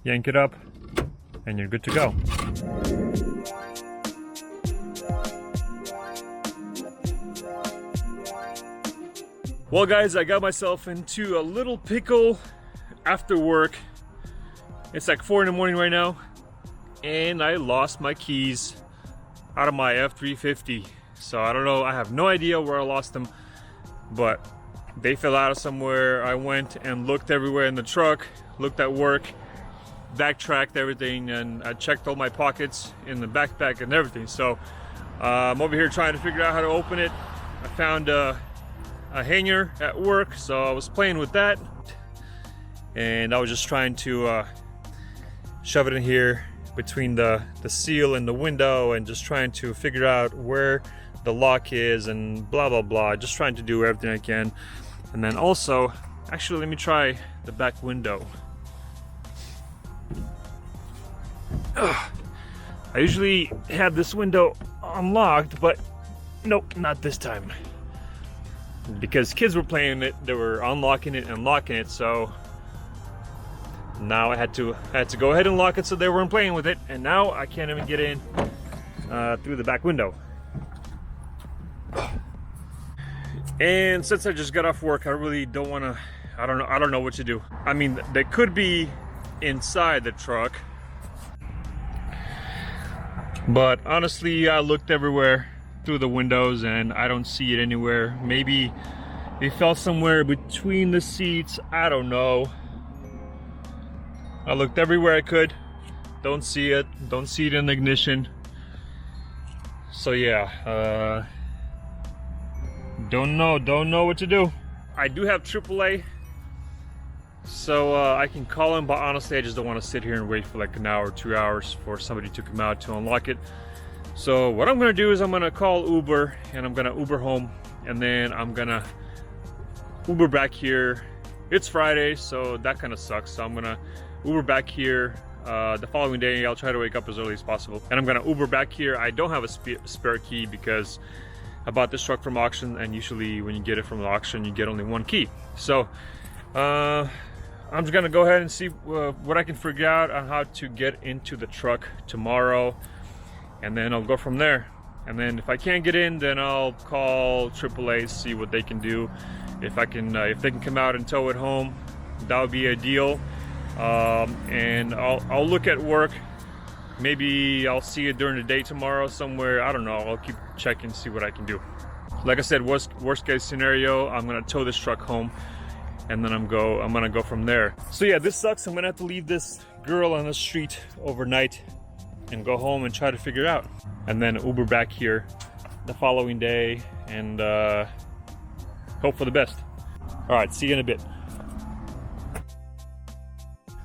yank it up, and you're good to go. Well guys, I got myself into a little pickle after work. It's like 4 in the morning right now, and I lost my keys out of my F350. So I don't know, I have no idea where I lost them, but they fell out of somewhere. I went and looked everywhere in the truck, looked at work, backtracked everything, and I checked all my pockets in the backpack and everything. So I'm over here trying to figure out how to open it. I found a hanger at work, so I was playing with that, and I was just trying to shove it in here between the seal and the window, and just trying to figure out where the lock is and blah blah blah, just trying to do everything I can. And then also, actually, let me try the back window. Ugh. I usually have this window unlocked, but nope, not this time. Because kids were playing it, they were unlocking it and locking it, so now I had to go ahead and lock it so they weren't playing with it, and now I can't even get in through the back window. And since I just got off work, I really don't want to, I don't know what to do. I mean, they could be inside the truck, but honestly, I looked everywhere through the windows and I don't see it anywhere. Maybe it fell somewhere between the seats, I don't know. I looked everywhere I could, don't see it in the ignition. So yeah, don't know what to do. I do have AAA, so I can call them, but honestly I just don't want to sit here and wait for like an hour, 2 hours for somebody to come out to unlock it. So what I'm gonna do is I'm gonna call Uber, and I'm gonna Uber home, and then I'm gonna Uber back here. It's Friday, so that kind of sucks. So I'm gonna Uber back here the following day. I'll try to wake up as early as possible, and I'm gonna Uber back here. I don't have a spare key because I bought this truck from auction, and usually when you get it from the auction, you get only one key. So I'm just gonna go ahead and see what I can figure out on how to get into the truck tomorrow, and then I'll go from there. And then if I can't get in, then I'll call AAA, see what they can do. If they can come out and tow it home, that would be ideal. And I'll look at work. Maybe I'll see it during the day tomorrow somewhere. I don't know. I'll keep checking, see what I can do. Like I said, worst case scenario, I'm gonna tow this truck home, and then I'm gonna go from there. So yeah, this sucks. I'm gonna have to leave this girl on the street overnight and go home and try to figure it out, and then Uber back here the following day, and hope for the best. All right, see you in a bit.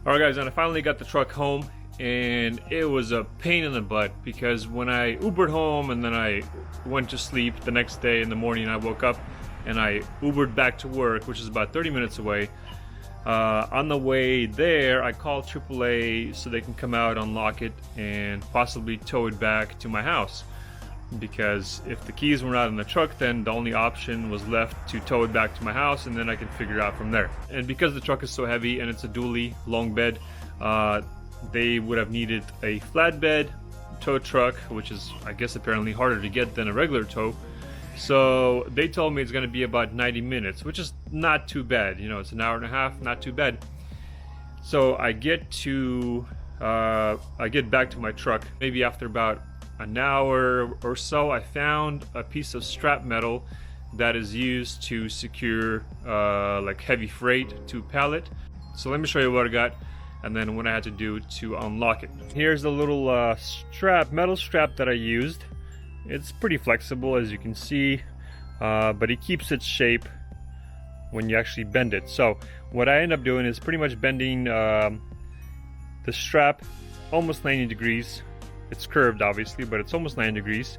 All right guys, and I finally got the truck home, and it was a pain in the butt because when I Ubered home and then I went to sleep, the next day in the morning I woke up and I Ubered back to work, which is about 30 minutes away. On the way there, I called AAA so they can come out, unlock it, and possibly tow it back to my house. Because if the keys were not in the truck, then the only option was left to tow it back to my house, and then I can figure it out from there. And because the truck is so heavy and it's a dually long bed, they would have needed a flatbed tow truck, which is, I guess, apparently harder to get than a regular tow. So they told me it's going to be about 90 minutes, which is not too bad. You know, it's an hour and a half, not too bad. So I get back to my truck. Maybe after about an hour or so, I found a piece of strap metal that is used to secure like heavy freight to pallet. So let me show you what I got, and then what I had to do to unlock it. Here's the little metal strap that I used. It's pretty flexible, as you can see, but it keeps its shape when you actually bend it. So what I end up doing is pretty much bending the strap almost 90 degrees. It's curved obviously, but it's almost 90 degrees.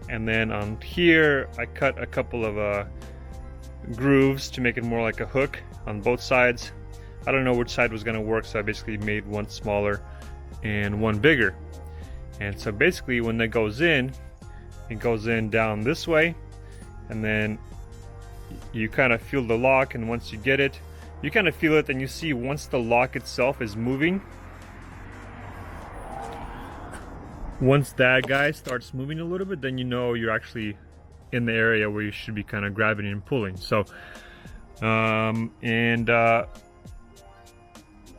And then on here I cut a couple of grooves to make it more like a hook on both sides. I don't know which side was going to work, so I basically made one smaller and one bigger. And so basically when that goes in, it goes in down this way, and then you kind of feel the lock, and once you get it, you kind of feel it, and you see once the lock itself is moving, Once that guy starts moving a little bit, then you know you're actually in the area where you should be kind of grabbing and pulling. So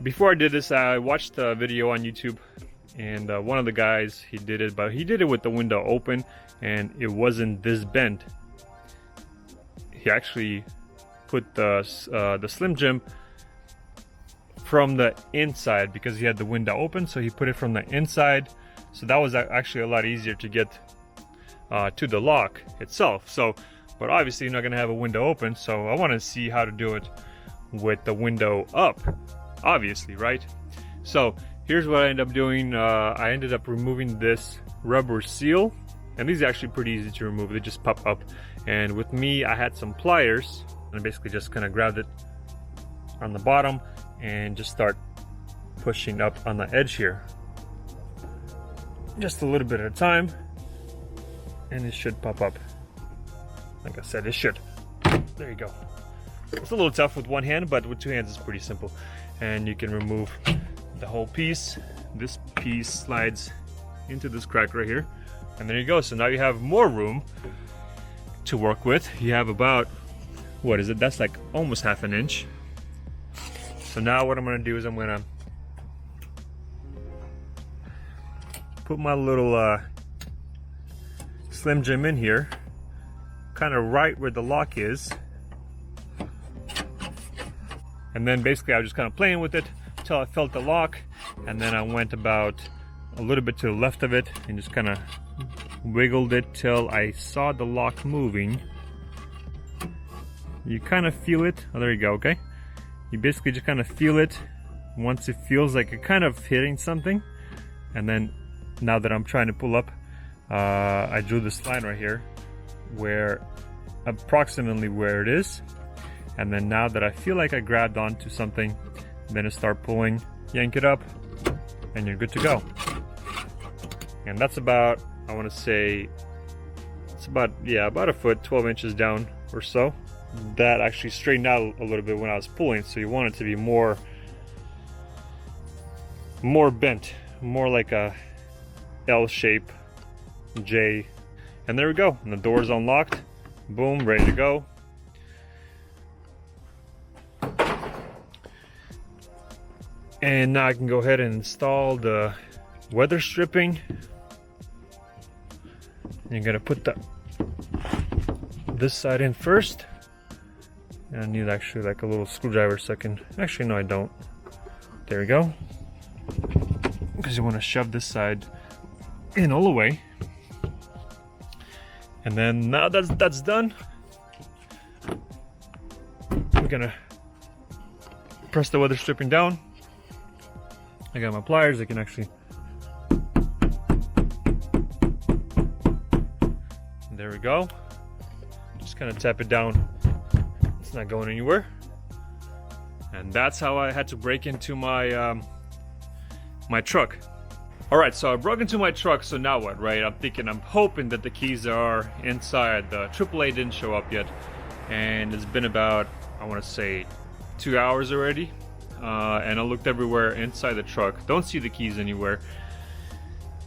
before I did this, I watched a video on YouTube, and one of the guys, he did it, but he did it with the window open and it wasn't this bent. He actually put the Slim Jim from the inside because he had the window open, so he put it from the inside. So that was actually a lot easier to get to the lock itself. So, but obviously you're not gonna have a window open, so I want to see how to do it with the window up, obviously, right? So here's what I ended up doing. I ended up removing this rubber seal, and these are actually pretty easy to remove. They just pop up, and with me I had some pliers, and I basically just kind of grabbed it on the bottom and just start pushing up on the edge here, just a little bit at a time, and it should pop up. Like I said, it should. There you go. It's a little tough with one hand, but with two hands it's pretty simple. And you can remove the whole piece. This piece slides into this crack right here, and there you go. So now you have more room to work with. You have about, what is it? That's like almost half an inch. So now what I'm gonna do is I'm gonna put my little Slim Jim in here, kind of right where the lock is. And then basically I was just kind of playing with it until I felt the lock, and then I went about a little bit to the left of it and just kind of wiggled it till I saw the lock moving. You kind of feel it. Oh, there you go. Okay, you basically just kind of feel it. Once it feels like it kind of hitting something, and then now that I'm trying to pull up, I drew this line right here where approximately where it is. And then now that I feel like I grabbed onto something, then I start pulling, yank it up, and you're good to go. And that's about, I want to say, it's about, yeah, about a foot, 12 inches down or so. That actually straightened out a little bit when I was pulling, so you want it to be more bent, more like a L shape, J. And there we go, and the door is unlocked. Boom, ready to go. And now I can go ahead and install the weather stripping. You're gonna put this side in first. And I need actually like a little screwdriver so I can, actually no I don't. There we go. Because you want to shove this side in all the way. And then now that's done, we're gonna press the weather stripping down. I got my pliers, I can actually, there we go. Just kind of tap it down. It's not going anywhere. And that's how I had to break into my my truck. All right, so I broke into my truck, so now what, right? I'm hoping that the keys are inside. The AAA didn't show up yet, and it's been about, I want to say, 2 hours already. And I looked everywhere inside the truck, don't see the keys anywhere.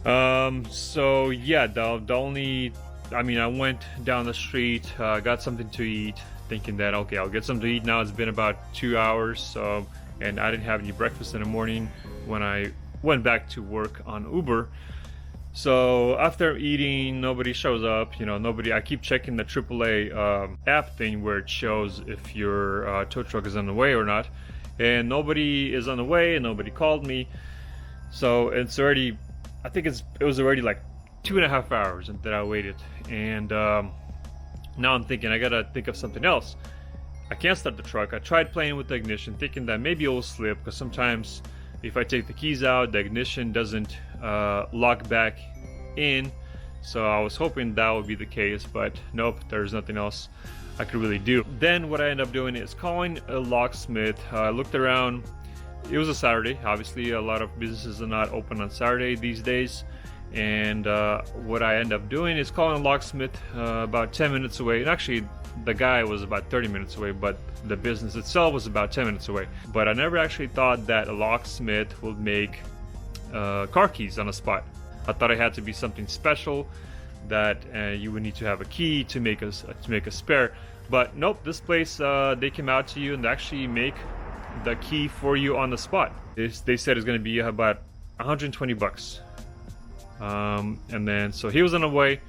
So yeah, the only, I mean, I went down the street, got something to eat, thinking that, okay, I'll get something to eat now. It's been about 2 hours, and I didn't have any breakfast in the morning when I went back to work on Uber. So after eating, nobody shows up, you know, nobody. I keep checking the AAA app thing where it shows if your tow truck is on the way or not, and nobody is on the way, and nobody called me. So it's already, I think it was already like 2.5 hours that I waited, and now I'm thinking I gotta think of something else. I can't start the truck. I tried playing with the ignition, thinking that maybe it will slip, because sometimes if I take the keys out, the ignition doesn't lock back in. So I was hoping that would be the case, but nope, there's nothing else I could really do. Then what I ended up doing is calling a locksmith. I looked around. It was a Saturday. Obviously, a lot of businesses are not open on Saturday these days. And what I ended up doing is calling a locksmith about 10 minutes away. And actually, the guy was about 30 minutes away, but the business itself was about 10 minutes away. But I never actually thought that a locksmith would make car keys on the spot. I thought it had to be something special, that you would need to have a key to make a spare. But nope, this place, they came out to you and they actually make the key for you on the spot. They said it's going to be about 120 bucks. And then so he was on the way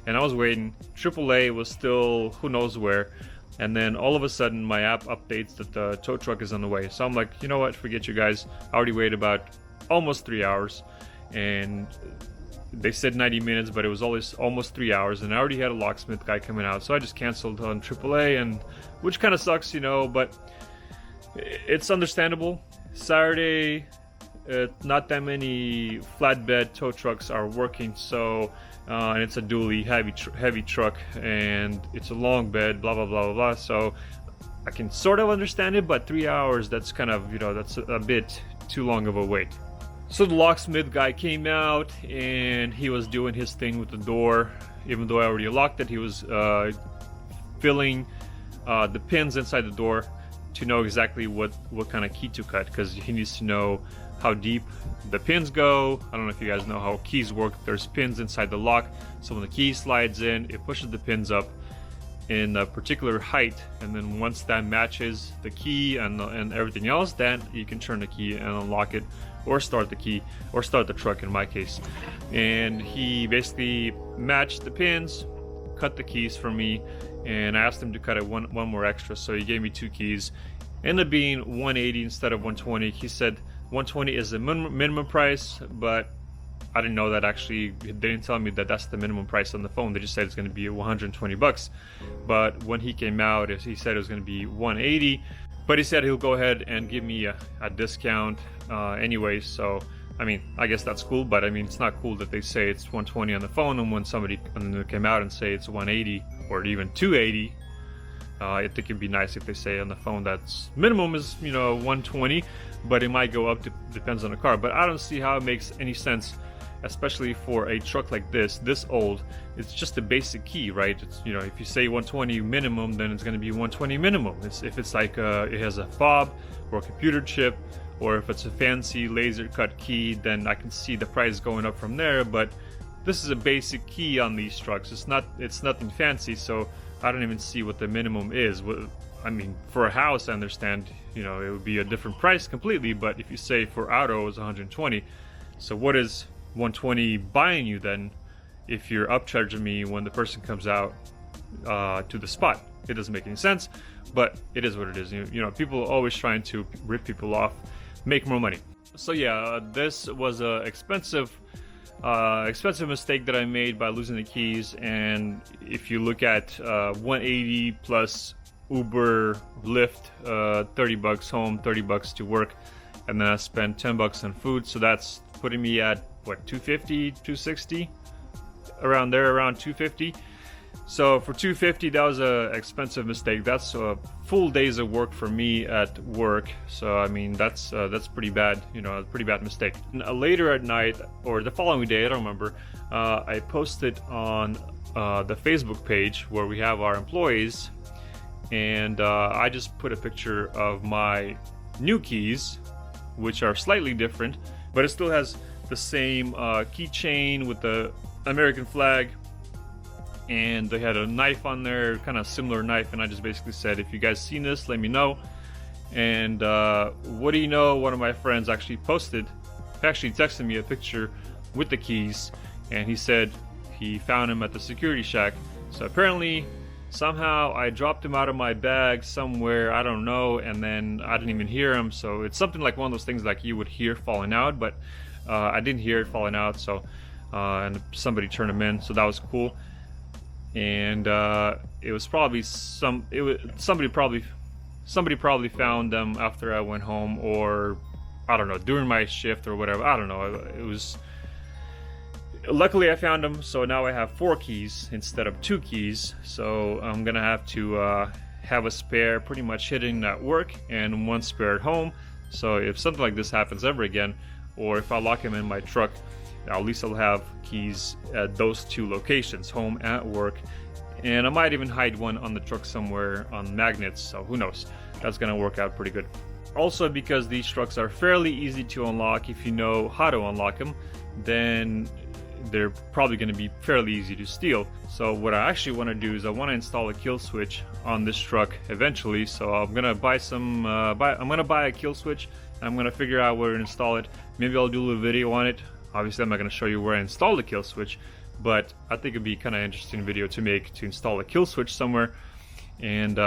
and I was waiting. AAA was still who knows where, and then all of a sudden my app updates that the tow truck is on the way. So I'm like, you know what, forget you guys. I already waited about almost 3 hours, and they said 90 minutes, but it was almost 3 hours, and I already had a locksmith guy coming out, so I just canceled on AAA, and which kind of sucks, you know, but it's understandable. Saturday, not that many flatbed tow trucks are working, so and it's a dually heavy truck, and it's a long bed, blah blah blah blah blah. So I can sort of understand it, but 3 hours, that's kind of, you know, that's a bit too long of a wait. So the locksmith guy came out and he was doing his thing with the door. Even though I already locked it, he was filling the pins inside the door to know exactly what kind of key to cut, because he needs to know how deep the pins go. I don't know if you guys know how keys work. There's pins inside the lock, so when the key slides in, it pushes the pins up in a particular height, and then once that matches the key and everything else, then you can turn the key and unlock it, or start the key, or start the truck in my case. And he basically matched the pins, cut the keys for me, and I asked him to cut it one more extra, so he gave me 2 keys. Ended up being 180 instead of 120. He said 120 is the minimum price, but I didn't know that. Actually, they didn't tell me that that's the minimum price on the phone. They just said it's going to be 120 bucks. But when he came out, he said it was going to be 180, but he said he'll go ahead and give me a discount anyway. So I mean, I guess that's cool, but I mean, it's not cool that they say it's 120 on the phone, and when somebody came out and say it's 180 or even 280, I think it'd be nice if they say on the phone that's minimum is, you know, 120, but it might go up, depends on the car. But I don't see how it makes any sense, especially for a truck like this old. It's just a basic key, right? It's, you know, if you say 120 minimum, then it's going to be 120 minimum. If it's like it has a fob or a computer chip, or if it's a fancy laser cut key, then I can see the price going up from there. But this is a basic key on these trucks. It's nothing fancy, so I don't even see what the minimum is. I mean, for a house, I understand, you know, it would be a different price completely, but if you say for auto is 120, so what is 120 buying you then if you're upcharging me when the person comes out to the spot? It doesn't make any sense, but it is what it is. You know, people are always trying to rip people off, make more money. So yeah, this was a expensive mistake that I made by losing the keys. And if you look at 180 plus Uber, Lyft, 30 bucks home, 30 bucks to work, and then I spent 10 bucks on food, so that's putting me at what, 250, 260, around there, around 250. So for 250, that was a expensive mistake. That's a full days of work for me at work. So I mean, that's pretty bad, you know, a pretty bad mistake. And, later at night, or the following day, I don't remember, I posted on the Facebook page where we have our employees, and I just put a picture of my new keys, which are slightly different, but it still has the same keychain with the American flag, and they had a knife on there, kind of similar knife, and I just basically said, if you guys seen this, let me know. And what do you know, one of my friends actually texted me a picture with the keys, and he said he found him at the security shack. So apparently somehow I dropped him out of my bag somewhere, I don't know, and then I didn't even hear him. So it's something like one of those things like you would hear falling out, but I didn't hear it falling out. So and somebody turned him in, so that was cool. And it was probably somebody probably found them after I went home, or I don't know, during my shift or whatever. I don't know. It was, luckily I found them, so now I have 4 keys instead of 2 keys. So I'm gonna have to have a spare pretty much hidden at work and 1 spare at home. So if something like this happens ever again, or if I lock him in my truck, at least I'll have keys at those 2 locations, home and at work. And I might even hide one on the truck somewhere on magnets, so who knows. That's gonna work out pretty good. Also, because these trucks are fairly easy to unlock, if you know how to unlock them, then they're probably going to be fairly easy to steal. So what I actually want to do is I want to install a kill switch on this truck eventually. So I'm gonna buy some. I'm gonna buy a kill switch. I'm gonna figure out where to install it. Maybe I'll do a little video on it. Obviously, I'm not gonna show you where I install the kill switch, but I think it'd be kind of interesting video to make, to install a kill switch somewhere and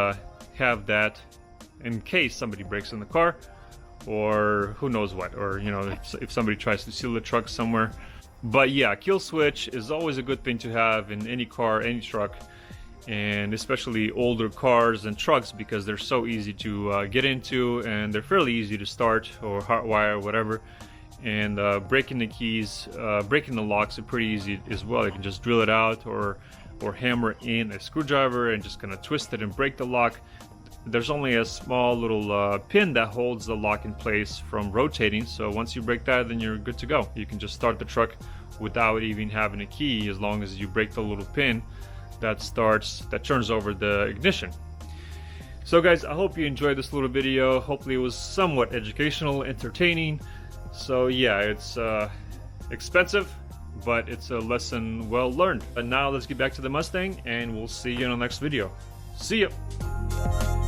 have that in case somebody breaks in the car, or who knows what, or you know, if somebody tries to steal the truck somewhere. But yeah, kill switch is always a good thing to have in any car, any truck, and especially older cars and trucks, because they're so easy to get into, and they're fairly easy to start or hardwire or whatever. And breaking the keys, breaking the locks are pretty easy as well. You can just drill it out or hammer in a screwdriver and just kind of twist it and break the lock. There's only a small little pin that holds the lock in place from rotating, so once you break that, then you're good to go. You can just start the truck without even having a key, as long as you break the little pin that turns over the ignition. So guys, I hope you enjoyed this little video. Hopefully it was somewhat educational, entertaining. So yeah, it's expensive, but it's a lesson well learned. But now let's get back to the Mustang, and we'll see you in the next video. See ya!